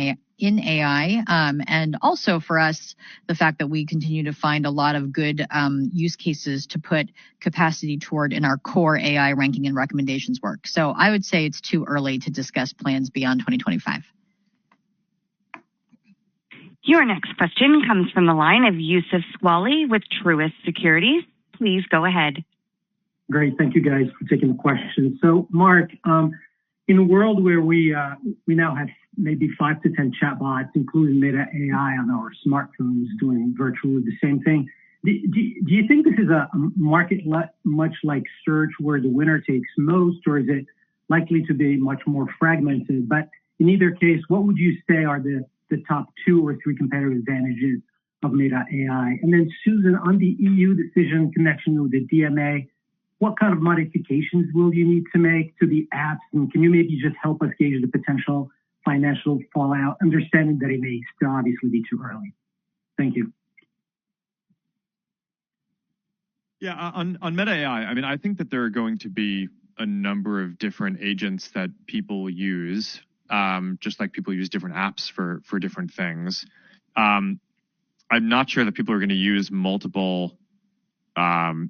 AI. And also for us, the fact that we continue to find a lot of good use cases to put capacity toward in our core AI ranking and recommendations work. So I would say it's too early to discuss plans beyond 2025. Your next question comes from the line of Youssef Squali with Truist Securities. Please go ahead. Great. Thank you guys for taking the question. So Mark, in a world where we now have maybe 5 to 10 chatbots, including Meta AI on our smartphones doing virtually the same thing, do you think this is a market much like search where the winner takes most, or is it likely to be much more fragmented? But in either case, what would you say are the top 2 or 3 competitive advantages of Meta AI? And then Susan, on the EU decision connection with the DMA, what kind of modifications will you need to make to the apps? And can you maybe just help us gauge the potential financial fallout, understanding that it may still obviously be too early? Thank you. Yeah, on Meta AI, I mean, I think that there are going to be a number of different agents that people use, just like people use different apps for different things. I'm not sure that people are going to use multiple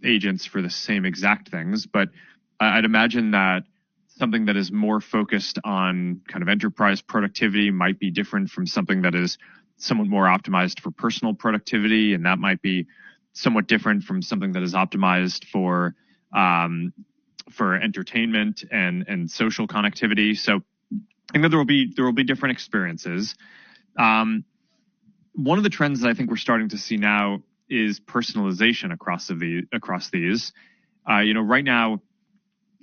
agents for the same exact things, but I'd imagine that something that is more focused on kind of enterprise productivity might be different from something that is somewhat more optimized for personal productivity, and that might be somewhat different from something that is optimized for entertainment and social connectivity. So I think that there will be different experiences. One of the trends that I think we're starting to see now is personalization across these. Right now,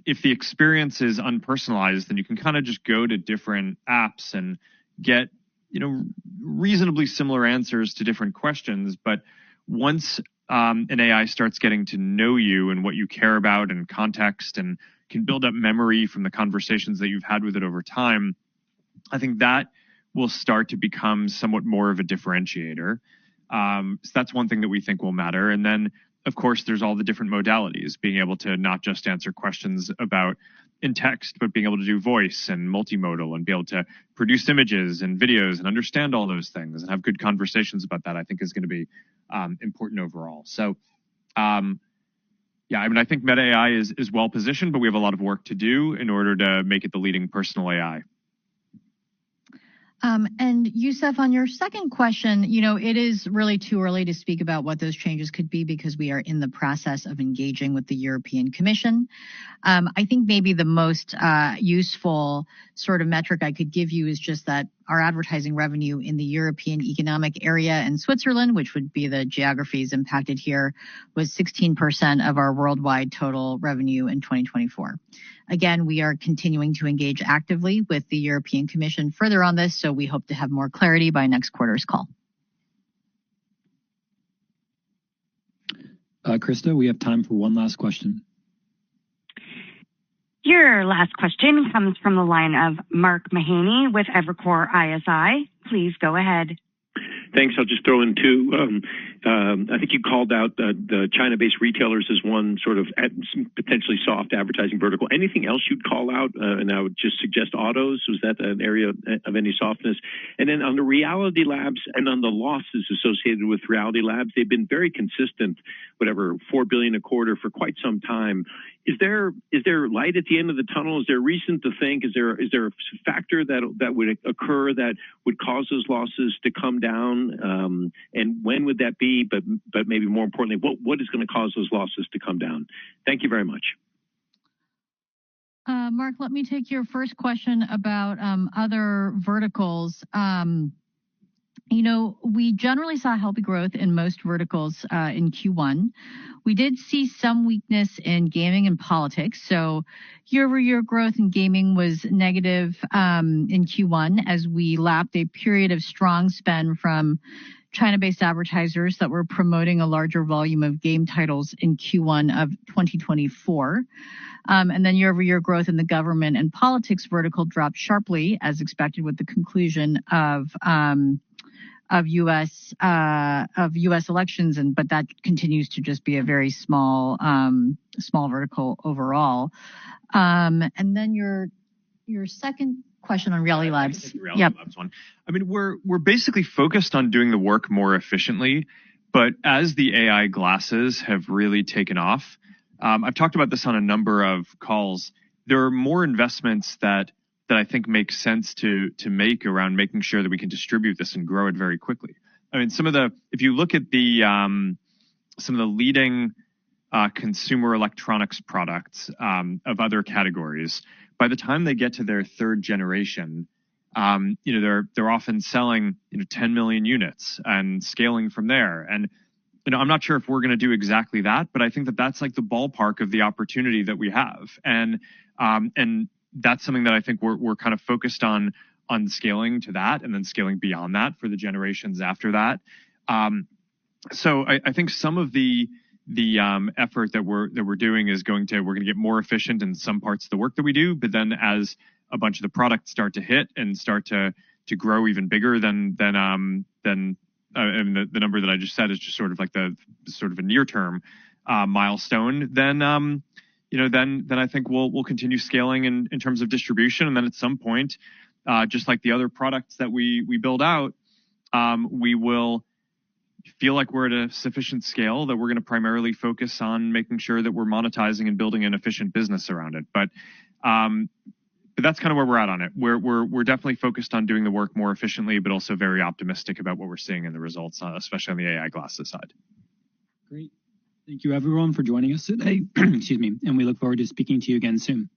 if the experience is unpersonalized, then you can kind of just go to different apps and get, reasonably similar answers to different questions. But once an AI starts getting to know you and what you care about and context and can build up memory from the conversations that you've had with it over time, I think that will start to become somewhat more of a differentiator. So that's one thing that we think will matter. And then, of course, there's all the different modalities, being able to not just answer questions about in text, but being able to do voice and multimodal and be able to produce images and videos and understand all those things and have good conversations about that, I think is going to be important overall. So, I think Meta AI is well positioned, but we have a lot of work to do in order to make it the leading personal AI. And Youssef, on your second question, it is really too early to speak about what those changes could be because we are in the process of engaging with the European Commission. I think maybe the most useful sort of metric I could give you is just that our advertising revenue in the European Economic Area and Switzerland, which would be the geographies impacted here, was 16% of our worldwide total revenue in 2024. Again, we are continuing to engage actively with the European Commission further on this, so we hope to have more clarity by next quarter's call. Krista, we have time for one last question. Your last question comes from the line of Mark Mahaney with Evercore ISI. Please go ahead. Thanks. I'll just throw in two. I think you called out the China-based retailers as one sort of potentially soft advertising vertical. Anything else you'd call out? And I would just suggest autos. Was that an area of any softness? And then on the Reality Labs and on the losses associated with Reality Labs, they've been very consistent, whatever, $4 billion a quarter for quite some time. Is there light at the end of the tunnel? Is there reason to think? Is there a factor that would occur that would cause those losses to come down? And when would that be? But maybe more importantly, what is going to cause those losses to come down? Thank you very much. Mark, let me take your first question about other verticals. We generally saw healthy growth in most verticals in Q1. We did see some weakness in gaming and politics. So year-over-year growth in gaming was negative in Q1 as we lapped a period of strong spend from China-based advertisers that were promoting a larger volume of game titles in Q1 of 2024. And then year-over-year growth in the government and politics vertical dropped sharply, as expected, with the conclusion of U.S. elections, but that continues to just be a very small vertical overall. And then your second question on Reality Labs. Labs one. I mean, we're basically focused on doing the work more efficiently, but as the AI glasses have really taken off, I've talked about this on a number of calls. There are more investments that I think makes sense to make around making sure that we can distribute this and grow it very quickly. I mean, if you look at some of the leading consumer electronics products of other categories, by the time they get to their third generation, they're often selling 10 million units and scaling from there. And I'm not sure if we're going to do exactly that, but I think that that's like the ballpark of the opportunity that we have. And that's something that I think we're kind of focused on scaling to that and then scaling beyond that for the generations after that. So I think some of the effort that we're doing is we're going to get more efficient in some parts of the work that we do, but then as a bunch of the products start to hit and start to grow even bigger than the number that I just said is just sort of like the sort of a near term milestone, then I think we'll continue scaling in terms of distribution. And then at some point, just like the other products that we build out, we will feel like we're at a sufficient scale that we're going to primarily focus on making sure that we're monetizing and building an efficient business around it. But that's kind of where we're at on it. We're definitely focused on doing the work more efficiently, but also very optimistic about what we're seeing in the results, especially on the AI glasses side. Great. Thank you, everyone, for joining us today. Excuse me. And we look forward to speaking to you again soon.